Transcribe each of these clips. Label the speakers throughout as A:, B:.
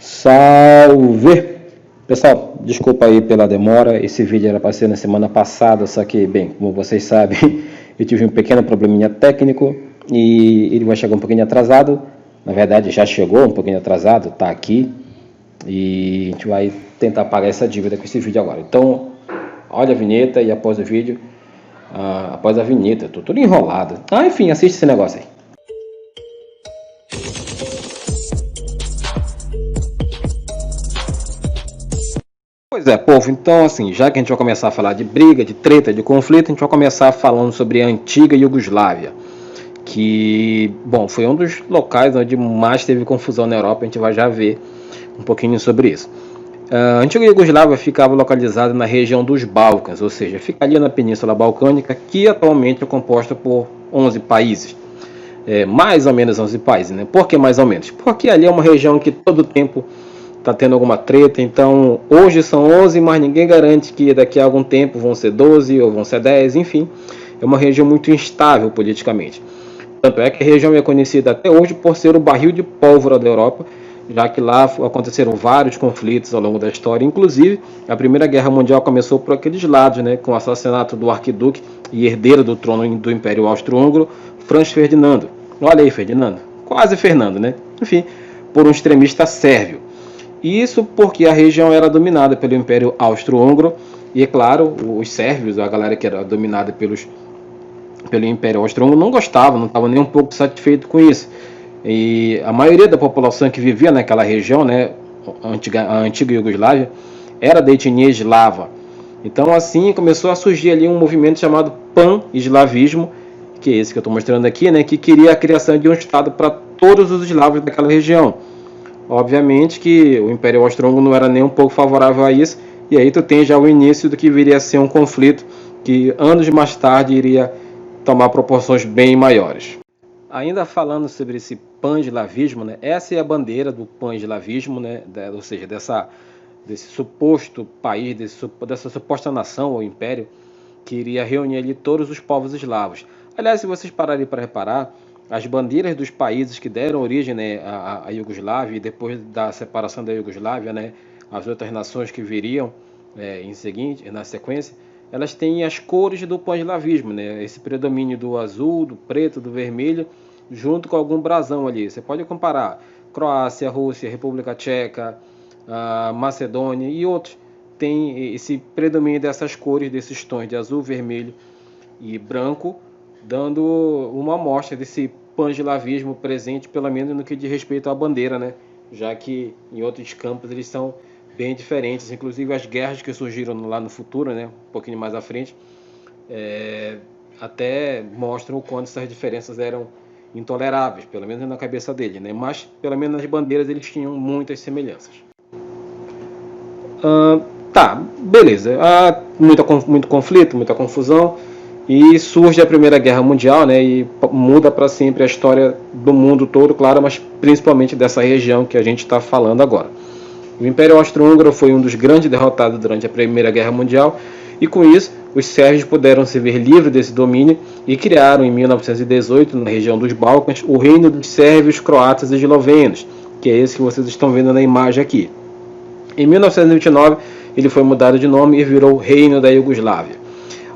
A: Salve! Pessoal, desculpa aí pela demora, esse vídeo era para ser na semana passada, só que, bem, como vocês sabem, eu tive um pequeno probleminha técnico e ele vai chegar um pouquinho atrasado. Na verdade, já chegou um pouquinho atrasado, tá aqui, e a gente vai tentar pagar essa dívida com esse vídeo agora. Então, olha a vinheta e após o vídeo, após a vinheta, tô tudo enrolado. Enfim, assiste esse negócio aí. Pois é, povo, então assim, já que a gente vai começar a falar de briga, de treta, de conflito, a gente vai começar falando sobre a antiga Iugoslávia, que, bom, foi um dos locais onde mais teve confusão na Europa, a gente vai já ver um pouquinho sobre isso. A antiga Iugoslávia ficava localizada na região dos Balcãs, ou seja, ficaria na Península Balcânica, que atualmente é composta por 11 países. Mais ou menos 11 países, né? Por que mais ou menos? Porque ali é uma região que todo tempo está tendo alguma treta, então hoje são 11, mas ninguém garante que daqui a algum tempo vão ser 12 ou vão ser 10, enfim, é uma região muito instável politicamente. Tanto é que a região é conhecida até hoje por ser o barril de pólvora da Europa, já que lá aconteceram vários conflitos ao longo da história, inclusive a Primeira Guerra Mundial começou por aqueles lados, né, com o assassinato do arquiduque e herdeiro do trono do Império Austro-Húngaro, Franz Ferdinando. Olha aí, Ferdinando, quase Fernando, né? Enfim, por um extremista sérvio. Isso porque a região era dominada pelo Império Austro-Húngaro e, é claro, os sérvios, a galera que era dominada pelo Império Austro-Húngaro, não gostava, não estava nem um pouco satisfeito com isso. E a maioria da população que vivia naquela região, né, a antiga Iugoslávia, era da etnia eslava. Então, assim, começou a surgir ali um movimento chamado pan-eslavismo, que é esse que eu estou mostrando aqui, né, que queria a criação de um Estado para todos os eslavos daquela região. Obviamente que o Império Austro-Húngaro não era nem um pouco favorável a isso, e aí tu tem já o início do que viria a ser um conflito que anos mais tarde iria tomar proporções bem maiores. Ainda falando sobre esse pan-eslavismo, né, essa é a bandeira do pan-eslavismo, né, ou seja, desse suposto país, dessa suposta nação ou império que iria reunir ali todos os povos eslavos. Aliás, se vocês pararem para reparar, as bandeiras dos países que deram origem, né, à Iugoslávia e depois da separação da Iugoslávia, né, as outras nações que viriam na sequência, elas têm as cores do pan-eslavismo, né, esse predomínio do azul, do preto, do vermelho, junto com algum brasão ali. Você pode comparar Croácia, Rússia, República Tcheca, Macedônia e outros. Tem esse predomínio dessas cores, desses tons de azul, vermelho e branco, dando uma amostra desse pan-eslavismo presente, pelo menos no que diz respeito à bandeira, né? Já que em outros campos eles são bem diferentes, inclusive as guerras que surgiram lá no futuro, né? Um pouquinho mais à frente, até mostram o quanto essas diferenças eram intoleráveis, pelo menos na cabeça dele, né? Mas pelo menos nas bandeiras eles tinham muitas semelhanças. Tá, beleza. Muito conflito, muita confusão. E surge a Primeira Guerra Mundial, né, e muda para sempre a história do mundo todo, claro, mas principalmente dessa região que a gente está falando agora. O Império Austro-Húngaro foi um dos grandes derrotados durante a Primeira Guerra Mundial, e com isso os sérvios puderam se ver livres desse domínio e criaram em 1918, na região dos Balcãs, o Reino dos Sérvios, Croatas e Eslovenos, que é esse que vocês estão vendo na imagem aqui. Em 1929 ele foi mudado de nome e virou Reino da Iugoslávia.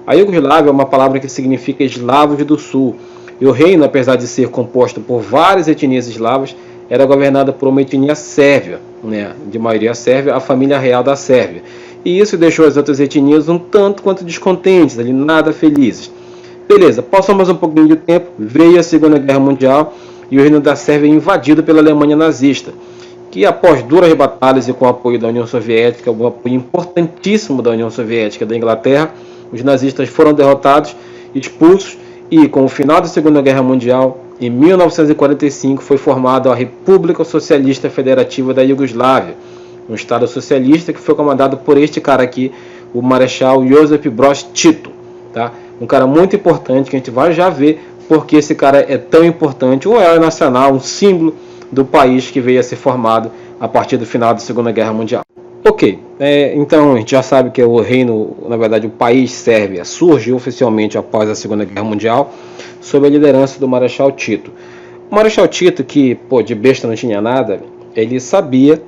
A: A Iugoslávia é uma palavra que significa eslavos do sul, e o reino, apesar de ser composto por várias etnias eslavas, era governada por uma etnia sérvia, né, de maioria sérvia, a família real da Sérvia. E isso deixou as outras etnias um tanto quanto descontentes, ali, nada felizes. Beleza, passou mais um pouquinho de tempo, veio a Segunda Guerra Mundial e o reino da Sérvia é invadido pela Alemanha nazista, que após duras batalhas e com o apoio da União Soviética, um apoio importantíssimo da União Soviética e da Inglaterra, os nazistas foram derrotados, expulsos e, com o final da Segunda Guerra Mundial, em 1945 foi formada a República Socialista Federativa da Iugoslávia, um estado socialista que foi comandado por este cara aqui, o Marechal Josip Broz Tito, tá? Um cara muito importante que a gente vai já ver porque esse cara é tão importante, um herói nacional, um símbolo do país que veio a ser formado a partir do final da Segunda Guerra Mundial. Ok, então a gente já sabe que o reino, na verdade o país Sérvia, surgiu oficialmente após a Segunda Guerra Mundial, sob a liderança do Marechal Tito. O Marechal Tito, que de besta não tinha nada, ele sabia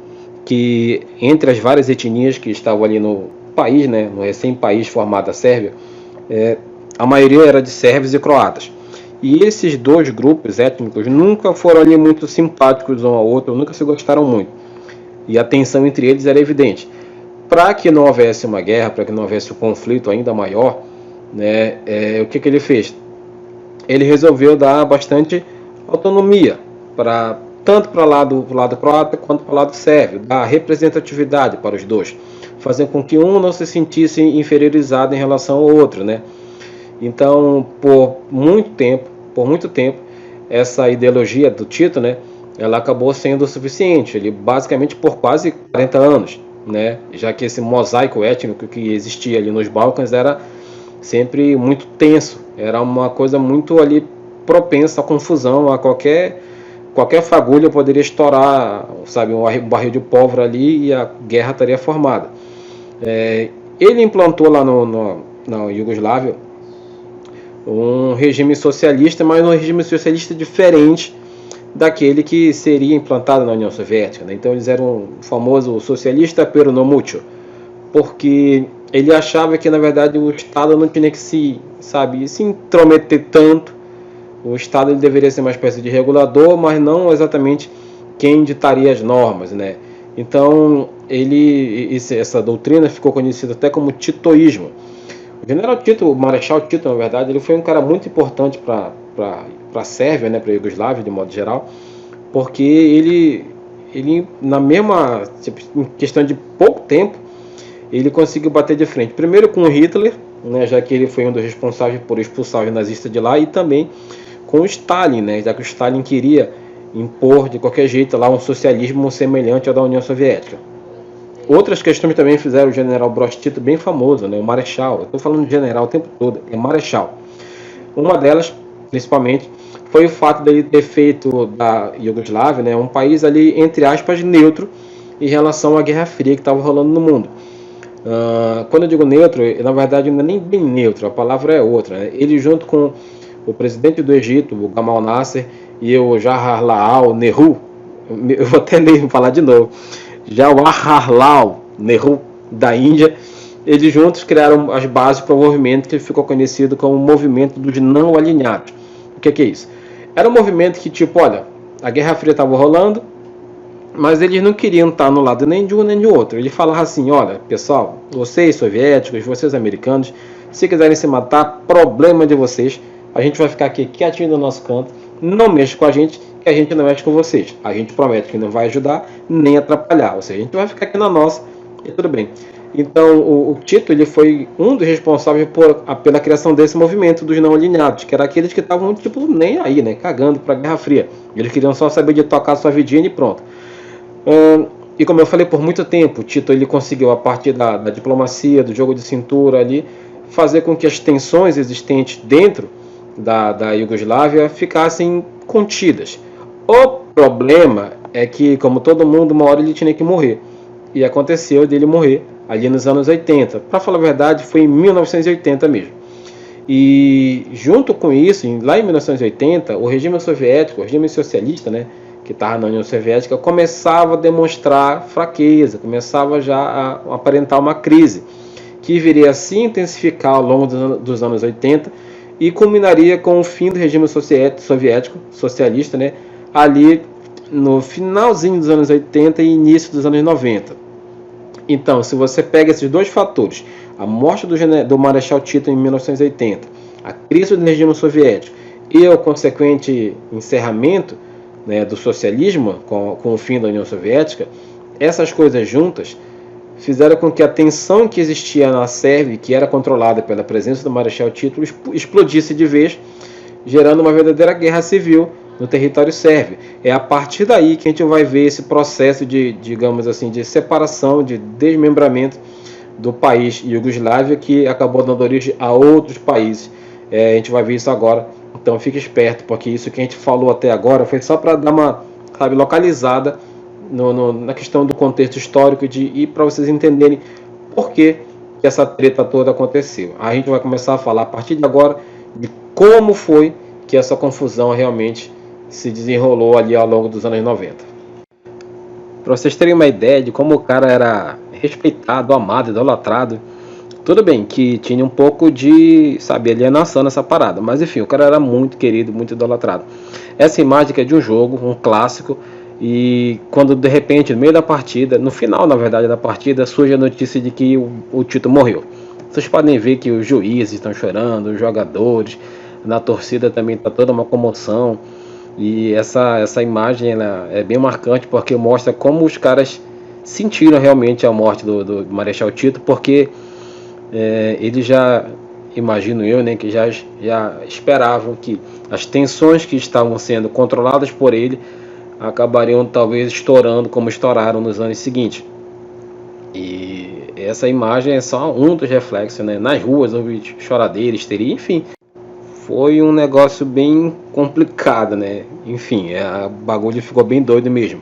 A: que entre as várias etnias que estavam ali no país, né, no recém-país formado a Sérvia, a maioria era de sérvios e croatas. E esses dois grupos étnicos nunca foram ali muito simpáticos um ao outro, nunca se gostaram muito. E a tensão entre eles era evidente. Para que não houvesse uma guerra, para que não houvesse um conflito ainda maior, né, o que ele fez? Ele resolveu dar bastante autonomia, tanto para o lado croata quanto para o lado sérvio, dar representatividade para os dois, fazer com que um não se sentisse inferiorizado em relação ao outro, né? Então, por muito tempo, essa ideologia do Tito, né, ela acabou sendo o suficiente. Ele basicamente por quase 40 anos, né, já que esse mosaico étnico que existia ali nos Balcãs era sempre muito tenso, era uma coisa muito ali propensa à confusão, a qualquer fagulha poderia estourar, sabe, um barril de pólvora ali e a guerra estaria formada. Ele implantou lá na Iugoslávia um regime socialista, mas um regime socialista diferente daquele que seria implantado na União Soviética, né? Então eles eram o famoso socialista pero no mucho, porque ele achava que na verdade o Estado não tinha que se intrometer tanto. O Estado ele deveria ser uma espécie de regulador, mas não exatamente quem ditaria as normas, né? Então essa doutrina ficou conhecida até como titoísmo. O general Tito, o Marechal Tito, na verdade, ele foi um cara muito importante para a Sérvia, né, para a Iugoslávia de modo geral, porque ele na mesma, em questão de pouco tempo, ele conseguiu bater de frente. Primeiro com o Hitler, né, já que ele foi um dos responsáveis por expulsar os nazistas de lá, e também com o Stalin, né, já que o Stalin queria impor de qualquer jeito lá um socialismo semelhante ao da União Soviética. Outras questões também fizeram o general Broz Tito bem famoso, né, o Marechal. Eu estou falando de general o tempo todo, é Marechal. Uma delas, principalmente, foi o fato dele ter feito da Iugoslávia, né, um país ali, entre aspas, neutro em relação à Guerra Fria que estava rolando no mundo. Quando eu digo neutro, na verdade não é nem bem neutro, a palavra é outra, né? Ele junto com o presidente do Egito, o Gamal Nasser, e o Jawaharlal Nehru, eu vou até nem falar de novo, Jawaharlal Nehru da Índia, eles juntos criaram as bases para o movimento que ficou conhecido como o movimento dos não alinhados. O que é isso? Era um movimento que, tipo, olha, a Guerra Fria estava rolando, mas eles não queriam estar no lado nem de um nem de outro. Ele falava assim, olha, pessoal, vocês soviéticos, vocês americanos, se quiserem se matar, problema de vocês. A gente vai ficar aqui quietinho no nosso canto, não mexe com a gente, que a gente não mexe com vocês. A gente promete que não vai ajudar, nem atrapalhar. Ou seja, a gente vai ficar aqui na nossa e tudo bem. Então, o Tito ele foi um dos responsáveis pela criação desse movimento dos não alinhados, que era aqueles que estavam, tipo, nem aí, né, cagando para a Guerra Fria. Eles queriam só saber de tocar sua vidinha e pronto. E como eu falei, por muito tempo, Tito ele conseguiu, a partir da diplomacia, do jogo de cintura ali, fazer com que as tensões existentes dentro da Iugoslávia ficassem contidas. O problema é que, como todo mundo, uma hora ele tinha que morrer. E aconteceu dele morrer ali nos anos 80. Para falar a verdade, foi em 1980 mesmo. E junto com isso, lá em 1980, o regime soviético, o regime socialista, né, que estava na União Soviética, começava a demonstrar fraqueza, começava já a aparentar uma crise, que viria a se intensificar ao longo dos anos 80 e culminaria com o fim do regime soviético, socialista, né, ali no finalzinho dos anos 80 e início dos anos 90. Então, se você pega esses dois fatores, a morte do Marechal Tito em 1980, a crise do regime soviético e o consequente encerramento, né, do socialismo com o fim da União Soviética, essas coisas juntas fizeram com que a tensão que existia na Sérvia, que era controlada pela presença do Marechal Tito, explodisse de vez, gerando uma verdadeira guerra civil no território sérvio. É a partir daí que a gente vai ver esse processo de, digamos assim, de separação, de desmembramento do país Iugoslávia, que acabou dando origem a outros países. A gente vai ver isso agora, então fique esperto, porque isso que a gente falou até agora foi só para dar uma, sabe, localizada na questão do contexto histórico e para vocês entenderem por que essa treta toda aconteceu. A gente vai começar a falar a partir de agora de como foi que essa confusão realmente se desenrolou ali ao longo dos anos 90. para vocês terem uma ideia de como o cara era respeitado, amado, idolatrado. Tudo bem que tinha um pouco de, sabe, alienação nessa parada, mas enfim, o cara era muito querido, muito idolatrado. Essa imagem que é de um jogo, um clássico, e quando de repente, no meio da partida, no final na verdade da partida, surge a notícia de que o Tito morreu. Vocês podem ver que os juízes estão chorando, os jogadores, na torcida também está toda uma comoção. E essa imagem ela é bem marcante porque mostra como os caras sentiram realmente a morte do Marechal Tito, porque eles já, imagino eu, né, que já esperavam que as tensões que estavam sendo controladas por ele acabariam talvez estourando como estouraram nos anos seguintes. E essa imagem é só um dos reflexos, né? Nas ruas houve choradeira, histeria, enfim. Foi um negócio bem complicado, né? Enfim, o bagulho ficou bem doido mesmo.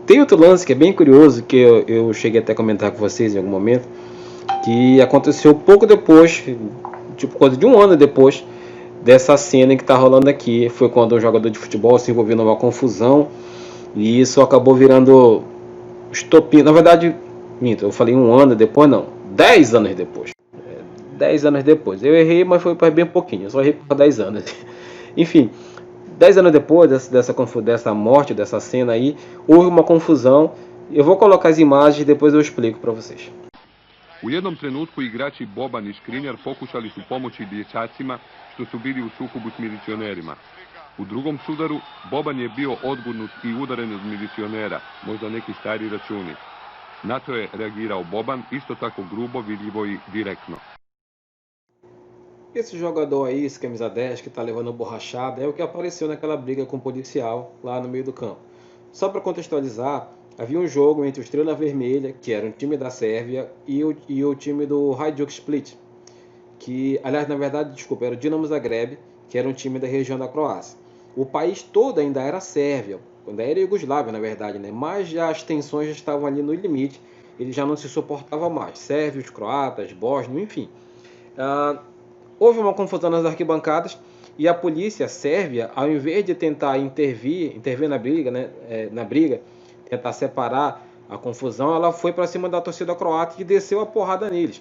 A: Tem outro lance que é bem curioso, que eu cheguei até a comentar com vocês em algum momento, que aconteceu pouco depois, tipo coisa de um ano depois dessa cena que está rolando aqui. Foi quando um jogador de futebol se envolveu numa confusão e isso acabou virando estopim. Na verdade, minto, eu falei um ano depois, não, 10 anos depois. 10 anos depois. Eu errei, mas foi bem pouquinho. Eu só errei por 10 anos. Enfim, 10 anos depois dessa morte, dessa cena aí, houve uma confusão. Eu vou colocar as imagens e depois eu explico para vocês.
B: U jednom trenutku igrači Boban i Škrinjar pokušali su pomoći dječacima što su bili u sukobu s milicionerima. U drugom sudaru Boban je bio odgurnut i udaren od milicionera, možda neki stari računi. Na to je reagirao Boban, isto tako grubo, vidljivo i direktno.
A: Esse jogador aí, esse camisa 10 que tá levando borrachada, é o que apareceu naquela briga com o policial lá no meio do campo. Só para contextualizar, havia um jogo entre o Estrela Vermelha, que era um time da Sérvia, e o time do Hajduk Split, que, aliás, na verdade, desculpa, era o Dinamo Zagreb, que era um time da região da Croácia. O país todo ainda era Sérvia, ainda era Iugoslávia, na verdade, né? Mas já as tensões já estavam ali no limite, ele já não se suportava mais. Sérvios, croatas, bósnios, enfim. Houve uma confusão nas arquibancadas e a polícia sérvia, ao invés de tentar intervir na briga, né, tentar separar a confusão, ela foi para cima da torcida croata e desceu a porrada neles.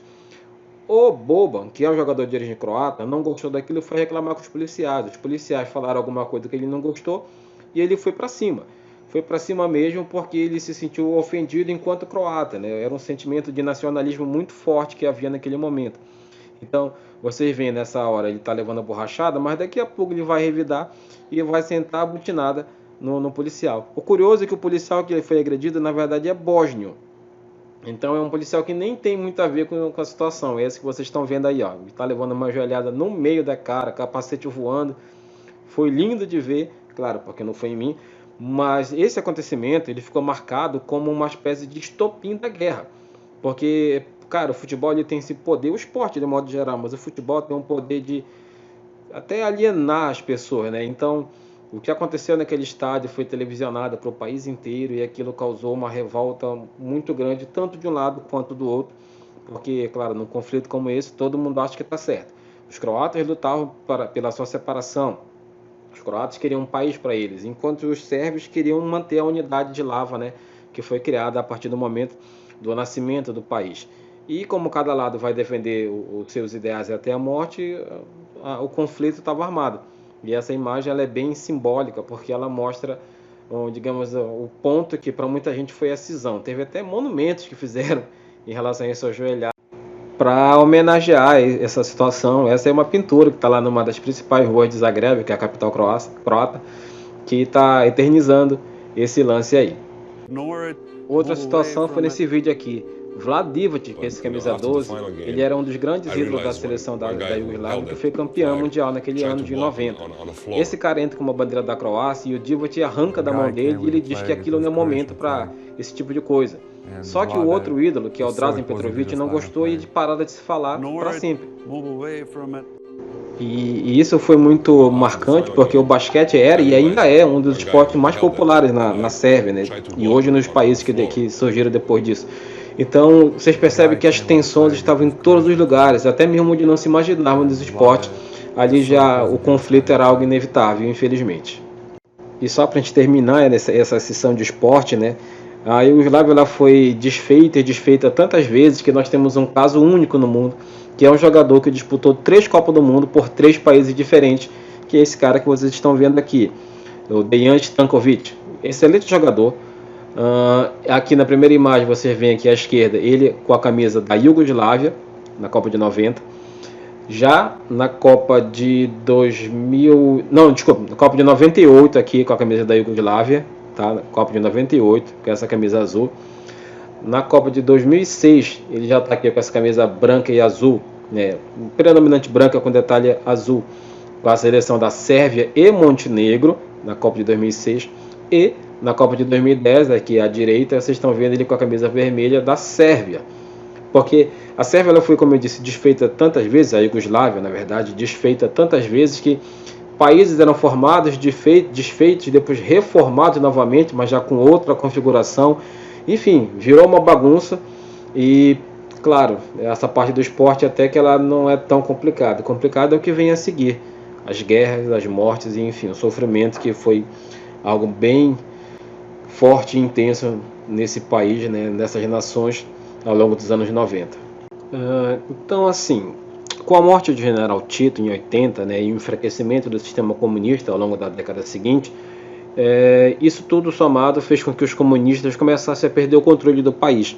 A: O Boban, que é um jogador de origem croata, não gostou daquilo e foi reclamar com os policiais. Os policiais falaram alguma coisa que ele não gostou e ele foi para cima. Foi para cima mesmo porque ele se sentiu ofendido enquanto croata, né? Era um sentimento de nacionalismo muito forte que havia naquele momento. Então, vocês veem nessa hora, ele está levando a borrachada, mas daqui a pouco ele vai revidar e vai sentar a butinada no policial. O curioso é que o policial que foi agredido, na verdade, é bósnio. Então, é um policial que nem tem muito a ver com a situação. É esse que vocês estão vendo aí, ó. Ele está levando uma joelhada no meio da cara, capacete voando. Foi lindo de ver, claro, porque não foi em mim. Mas esse acontecimento, ele ficou marcado como uma espécie de estopim da guerra. Porque... cara, o futebol ele tem esse poder, o esporte de modo geral, mas o futebol tem um poder de até alienar as pessoas, né? Então, o que aconteceu naquele estádio foi televisionado para o país inteiro e aquilo causou uma revolta muito grande, tanto de um lado quanto do outro, porque, claro, num conflito como esse, todo mundo acha que está certo. Os croatas lutavam pela sua separação, os croatas queriam um país para eles, enquanto os sérvios queriam manter a unidade de Lava, né? Que foi criada a partir do momento do nascimento do país. E como cada lado vai defender os seus ideais até a morte, o conflito estava armado. E essa imagem ela é bem simbólica, porque ela mostra, digamos, o ponto que para muita gente foi a cisão. Teve até monumentos que fizeram em relação a isso ajoelhar para homenagear essa situação. Essa é uma pintura que está lá numa das principais ruas de Zagreb, que é a capital croata, que está eternizando esse lance aí. Outra situação foi nesse vídeo aqui. Vlad Divac, que é esse camisa 12, ele era um dos grandes ídolos da seleção da Iugoslávia, que foi campeão mundial naquele ano de 90. Esse cara entra com uma bandeira da Croácia e o Divac arranca da mão dele e ele diz que aquilo não é momento para esse tipo de coisa. Só que o outro ídolo, que é o Drazen Petrovic, não gostou e pararam de se falar para sempre. E isso foi muito marcante porque o basquete era e ainda é um dos esportes mais populares na Sérvia, né? E hoje nos países que surgiram depois disso. Então, vocês percebem que as tensões estavam em todos os lugares, até mesmo onde não se imaginava nos esportes, ali já o conflito era algo inevitável, infelizmente. E só para a gente terminar essa sessão de esporte, né? A Iugoslávia ela foi desfeita e desfeita tantas vezes que nós temos um caso único no mundo, que é um jogador que disputou 3 Copas do Mundo por 3 países diferentes, que é esse cara que vocês estão vendo aqui, o Dejan Stankovic. Excelente jogador. Aqui na primeira imagem vocês veem aqui à esquerda ele com a camisa da Iugoslávia na Copa de 90. Já na Copa de 2000, não, desculpa, na Copa de 98 aqui com a camisa da Iugoslávia, tá? Copa de 98 com essa camisa azul. Na Copa de 2006 ele já está aqui com essa camisa branca e azul, né? Predominante branca com detalhe azul, com a seleção da Sérvia e Montenegro na Copa de 2006. E na Copa de 2010 aqui à direita vocês estão vendo ele com a camisa vermelha da Sérvia. Porque a Sérvia ela foi, como eu disse, desfeita tantas vezes, a Iugoslávia, na verdade, desfeita tantas vezes que países eram formados, desfeitos e depois reformados novamente, mas já com outra configuração. Enfim, virou uma bagunça e, claro, essa parte do esporte até que ela não é tão complicada. Complicado é o que vem a seguir, as guerras, as mortes e, enfim, o sofrimento que foi algo bem forte e intenso nesse país, né, nessas nações, ao longo dos anos 90. Então, assim, com a morte do general Tito em 80, né, e o enfraquecimento do sistema comunista ao longo da década seguinte, isso tudo somado fez com que os comunistas começassem a perder o controle do país.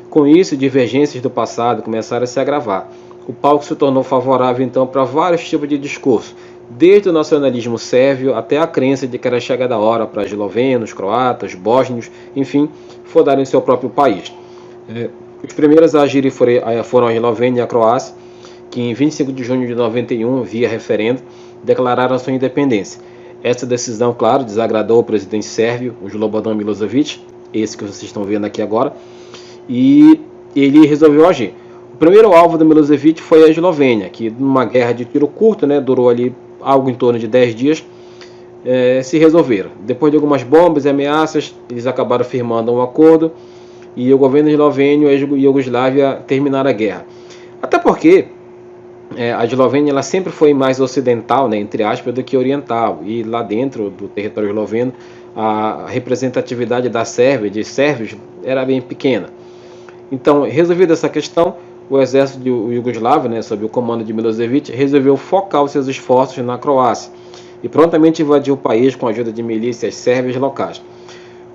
A: Com isso, divergências do passado começaram a se agravar. O palco se tornou favorável, então, para vários tipos de discurso, desde o nacionalismo sérvio até a crença de que era chegada a hora para eslovenos, croatas, bósnios, enfim, fundarem seu próprio país. Os primeiros a agirem foram a Eslovênia e a Croácia, que em 25 de junho de 91, via referendo, declararam sua independência. Essa decisão, claro, desagradou o presidente sérvio, o Slobodan Milošević, esse que vocês estão vendo aqui agora, e ele resolveu agir. O primeiro alvo do Milošević foi a Eslovênia, que numa guerra de tiro curto, né, durou ali algo em torno de 10 dias, se resolveram. Depois de algumas bombas e ameaças, eles acabaram firmando um acordo, e o governo eslovênio e a Iugoslávia terminaram a guerra. Até porque a Eslovênia ela sempre foi mais ocidental, né, entre aspas, do que oriental. E lá dentro do território esloveno, a representatividade da Sérvia, de sérvios, era bem pequena. Então, resolvida essa questão, o exército de Iugoslávia, né, sob o comando de Milošević, resolveu focar os seus esforços na Croácia e prontamente invadiu o país com a ajuda de milícias sérvias locais.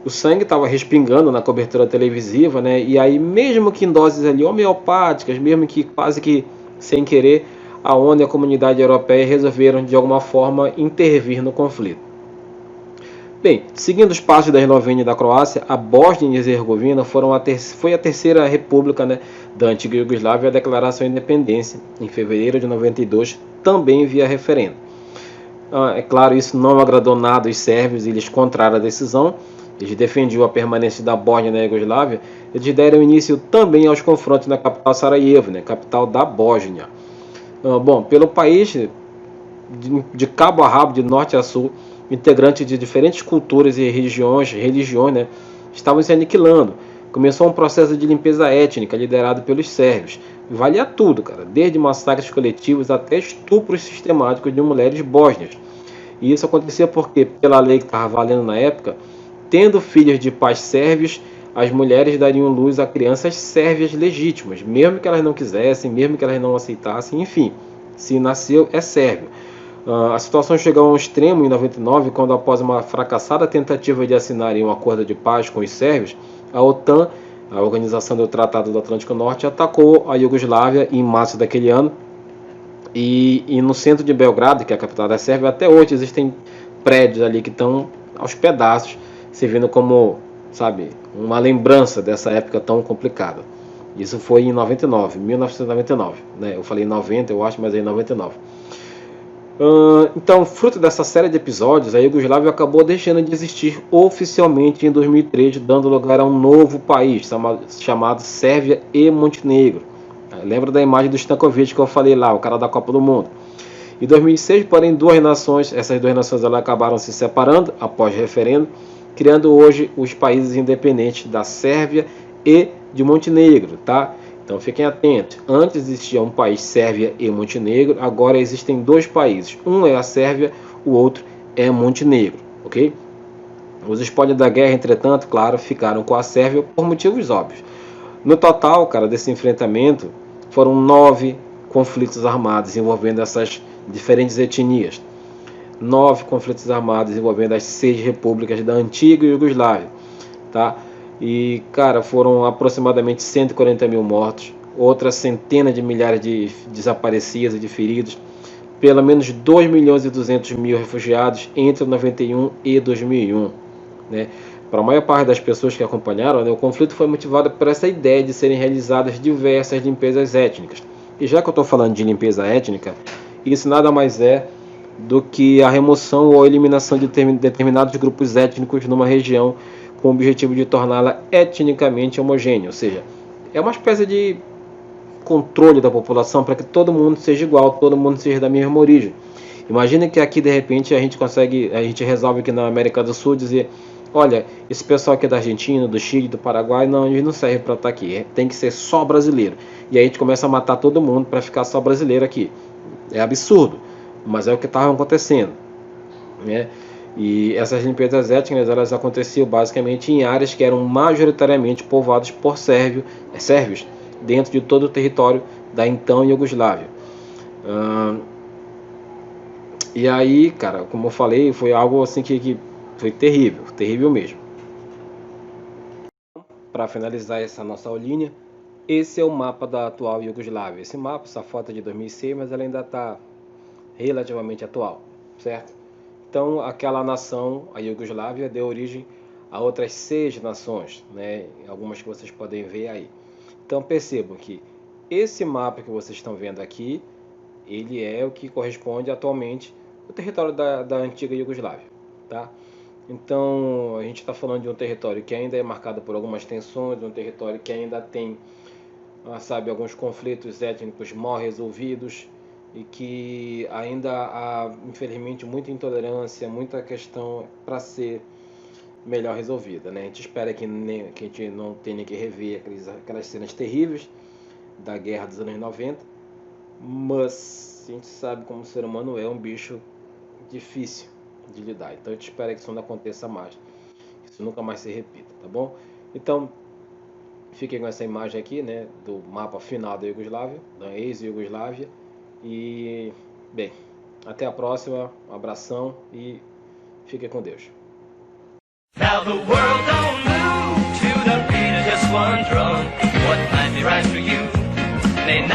A: O sangue estava respingando na cobertura televisiva, né? E aí, mesmo que em doses ali homeopáticas, mesmo que quase que sem querer, a ONU e a comunidade europeia resolveram de alguma forma intervir no conflito. Bem, seguindo os passos da Eslovênia e da Croácia, a Bósnia e Herzegovina foi a terceira república, né, da antiga Iugoslávia a declarar sua independência em fevereiro de 92, também via referendo. É claro, isso não agradou nada aos sérvios e eles contraram a decisão. Eles defendiam a permanência da Bósnia na Iugoslávia. Eles deram início também aos confrontos na capital Sarajevo, né, capital da Bósnia. Bom, pelo país, de cabo a rabo, de norte a sul, integrantes de diferentes culturas e religiões, né, estavam se aniquilando. Começou um processo de limpeza étnica liderado pelos sérvios. Valia tudo, cara, desde massacres coletivos até estupros sistemáticos de mulheres bósnias. E isso acontecia porque, pela lei que estava valendo na época, tendo filhos de pais sérvios, as mulheres dariam luz a crianças sérvias legítimas, mesmo que elas não quisessem, mesmo que elas não aceitassem, enfim, se nasceu é sérvio. A situação chegou a um extremo em 99, quando após uma fracassada tentativa de assinarem um acordo de paz com os sérvios, a OTAN, a Organização do Tratado do Atlântico Norte, atacou a Iugoslávia em março daquele ano, e no centro de Belgrado, que é a capital da Sérvia, até hoje existem prédios ali que estão aos pedaços, servindo como, sabe, uma lembrança dessa época tão complicada. Isso foi em 1999, né? Eu falei 90, eu acho, mas é em 99. Então, fruto dessa série de episódios, a Iugoslávia acabou deixando de existir oficialmente em 2003, dando lugar a um novo país chamado Sérvia e Montenegro. Lembra da imagem do Stankovic que eu falei lá, o cara da Copa do Mundo. Em 2006, porém, essas duas nações elas acabaram se separando após referendo, criando hoje os países independentes da Sérvia e de Montenegro, tá? Então fiquem atentos. Antes existia um país, Sérvia e Montenegro, agora existem dois países. Um é a Sérvia, o outro é Montenegro, ok? Os espólios da guerra, entretanto, claro, ficaram com a Sérvia por motivos óbvios. No total, cara, desse enfrentamento, foram 9 conflitos armados envolvendo essas diferentes etnias. 9 conflitos armados envolvendo as 6 repúblicas da antiga Iugoslávia, tá? E, cara, foram aproximadamente 140 mil mortos, outras centenas de milhares de desaparecidos e de feridos, pelo menos 2 milhões e 200 mil refugiados entre 91 e 2001, né? Para a maior parte das pessoas que acompanharam, né, o conflito foi motivado por essa ideia de serem realizadas diversas limpezas étnicas. E já que eu estou falando de limpeza étnica, isso nada mais é do que a remoção ou eliminação de determinados grupos étnicos numa região com o objetivo de torná-la etnicamente homogênea, ou seja, é uma espécie de controle da população para que todo mundo seja igual, todo mundo seja da mesma origem. Imagina que aqui de repente a gente resolve aqui na América do Sul dizer, olha, esse pessoal aqui é da Argentina, do Chile, do Paraguai, não, eles não servem para estar aqui, tem que ser só brasileiro. E aí a gente começa a matar todo mundo para ficar só brasileiro aqui. É absurdo, mas é o que estava acontecendo, né? E essas limpezas étnicas, elas aconteciam basicamente em áreas que eram majoritariamente povoadas por sérvios, dentro de todo o território da então Iugoslávia. E aí, cara, como eu falei, foi algo assim que foi terrível, terrível mesmo. Para finalizar essa nossa aulinha, esse é o mapa da atual Iugoslávia. Esse mapa, essa foto é de 2006, mas ela ainda está relativamente atual, certo? Então, aquela nação, a Iugoslávia, deu origem a outras 6 nações, né? Algumas que vocês podem ver aí. Então, percebam que esse mapa que vocês estão vendo aqui, ele é o que corresponde atualmente ao território da antiga Iugoslávia, tá? Então, a gente está falando de um território que ainda é marcado por algumas tensões, um território que ainda tem, sabe, alguns conflitos étnicos mal resolvidos, e que ainda há, infelizmente, muita intolerância, muita questão para ser melhor resolvida, né? A gente espera que a gente não tenha que rever aquelas cenas terríveis da guerra dos anos 90, mas a gente sabe como o ser humano é um bicho difícil de lidar, então a gente espera que isso não aconteça mais, que isso nunca mais se repita, tá bom? Então, fiquem com essa imagem aqui, né, do mapa final da Iugoslávia, da ex-Iugoslávia. E, bem, até a próxima, um abração e fiquem com Deus. Now the world don't move to the beat of just one drum. What might be right for you may not